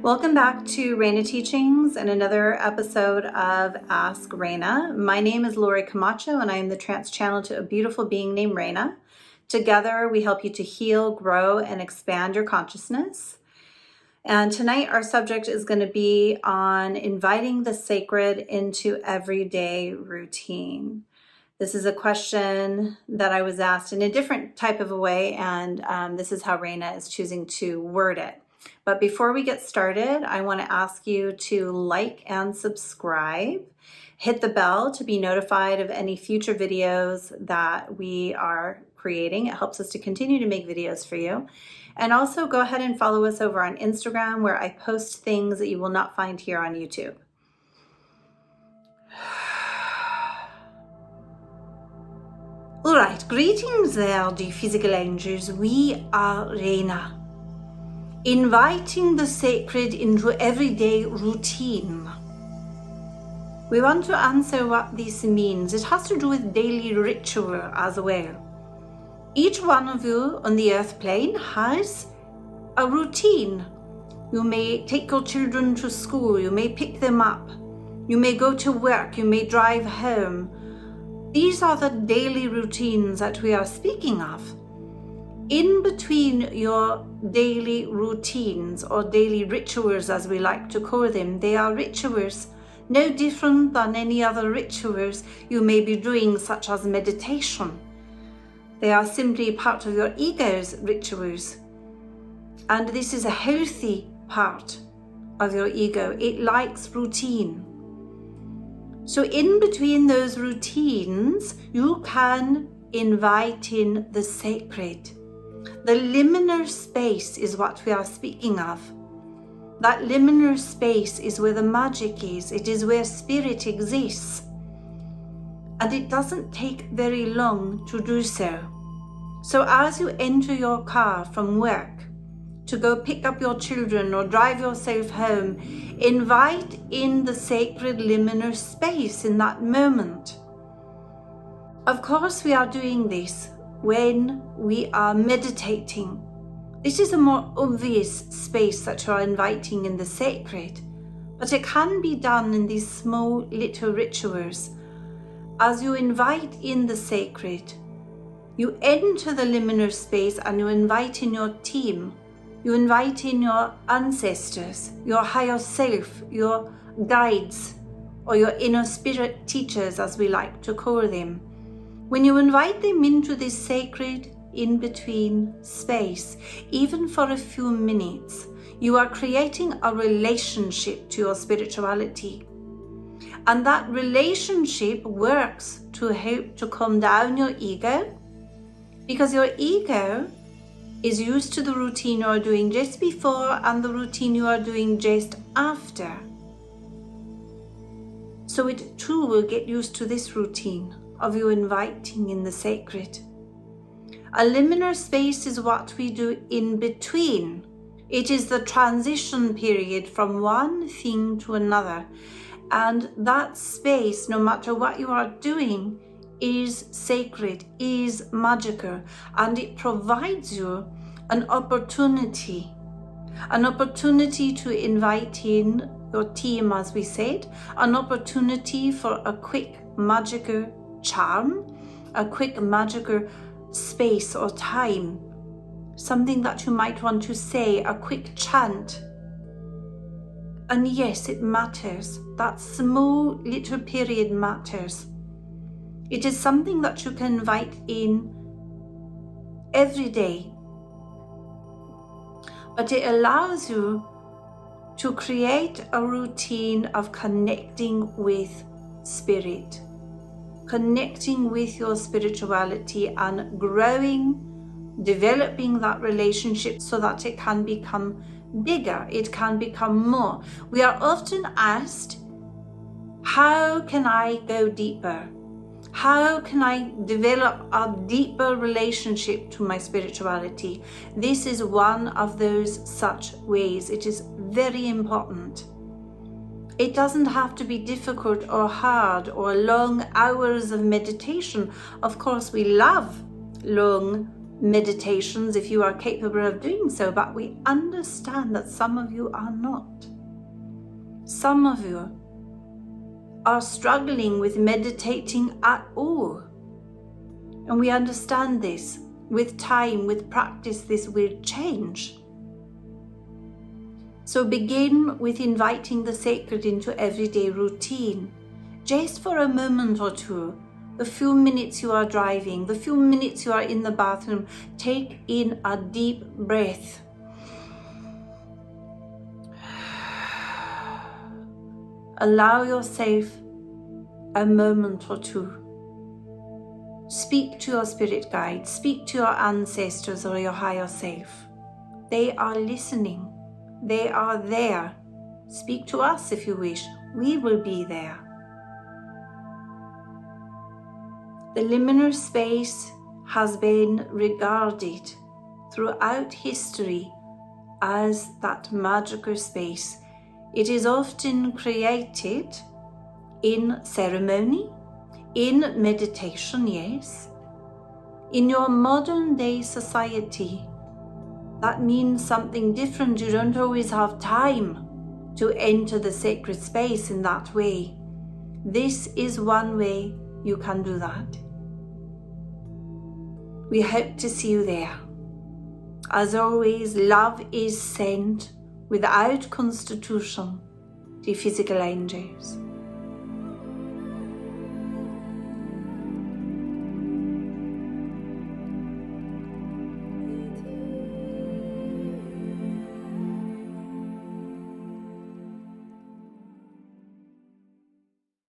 Welcome back to Raina Teachings and another episode of Ask Raina. My name is Lori Camacho and I am the Trance Channel to a beautiful being named Raina. Together we help you to heal, grow, and expand your consciousness. And tonight our subject is going to be on inviting the sacred into everyday routine. This is a question that I was asked in a different type of a way, and this is how Raina is choosing to word it. But before we get started, I want to ask you to like and subscribe. Hit the bell to be notified of any future videos that we are creating. It helps us to continue to make videos for you. And also go ahead and follow us over on Instagram, where I post things that you will not find here on YouTube. All right, greetings there, dear physical angels. We are Raina, inviting the sacred into everyday routine. We want to answer what this means. It has to do with daily ritual as well. Each one of you on the earth plane has a routine. You may take your children to school, you may pick them up, you may go to work, you may drive home. These are the daily routines that we are speaking of. In between your daily routines, or daily rituals as we like to call them, they are rituals no different than any other rituals you may be doing, such as meditation. They are simply part of your ego's rituals. And this is a healthy part of your ego. It likes routine. So in between those routines, you can invite in the sacred. The liminal space is what we are speaking of. That liminal space is where the magic is. It is where spirit exists. And it doesn't take very long to do so. So as you enter your car from work to go pick up your children or drive yourself home, invite in the sacred liminal space in that moment. Of course, we are doing this when we are meditating. This is a more obvious space that you are inviting in the sacred, but it can be done in these small little rituals. As you invite in the sacred, you enter the liminal space and you invite in your team. You invite in your ancestors, your higher self, your guides, or your inner spirit teachers, as we like to call them. When you invite them into this sacred in-between space, even for a few minutes, you are creating a relationship to your spirituality. And that relationship works to help to calm down your ego, because your ego is used to the routine you are doing just before and the routine you are doing just after. So it too will get used to this routine of you inviting in the sacred. A liminal space is what we do in between. It is the transition period from one thing to another. And that space, no matter what you are doing, is sacred, is magical, and it provides you an opportunity to invite in your team, as we said, an opportunity for a quick magical charm, a quick magical space or time, something that you might want to say, a quick chant. And yes, it matters. That small little period matters. It is something that you can invite in every day. But it allows you to create a routine of connecting with spirit, connecting with your spirituality and growing, developing that relationship so that it can become bigger, it can become more. We are often asked, how can I go deeper? How can I develop a deeper relationship to my spirituality? This is one of those such ways. It is very important. It doesn't have to be difficult or hard or long hours of meditation. Of course, we love long meditations if you are capable of doing so, but we understand that some of you are not. Some of you are struggling with meditating at all. And we understand this. With time, with practice, this will change. So begin with inviting the sacred into everyday routine. Just for a moment or two, the few minutes you are driving, the few minutes you are in the bathroom, take in a deep breath. Allow yourself a moment or two. Speak to your spirit guides, speak to your ancestors or your higher self. They are listening. They are there. Speak to us if you wish. We will be there. The liminal space has been regarded throughout history as that magical space. It is often created in ceremony, in meditation, yes. In your modern day society, that means something different. You don't always have time to enter the sacred space in that way. This is one way you can do that. We hope to see you there. As always, love is sent without constitution to physical angels.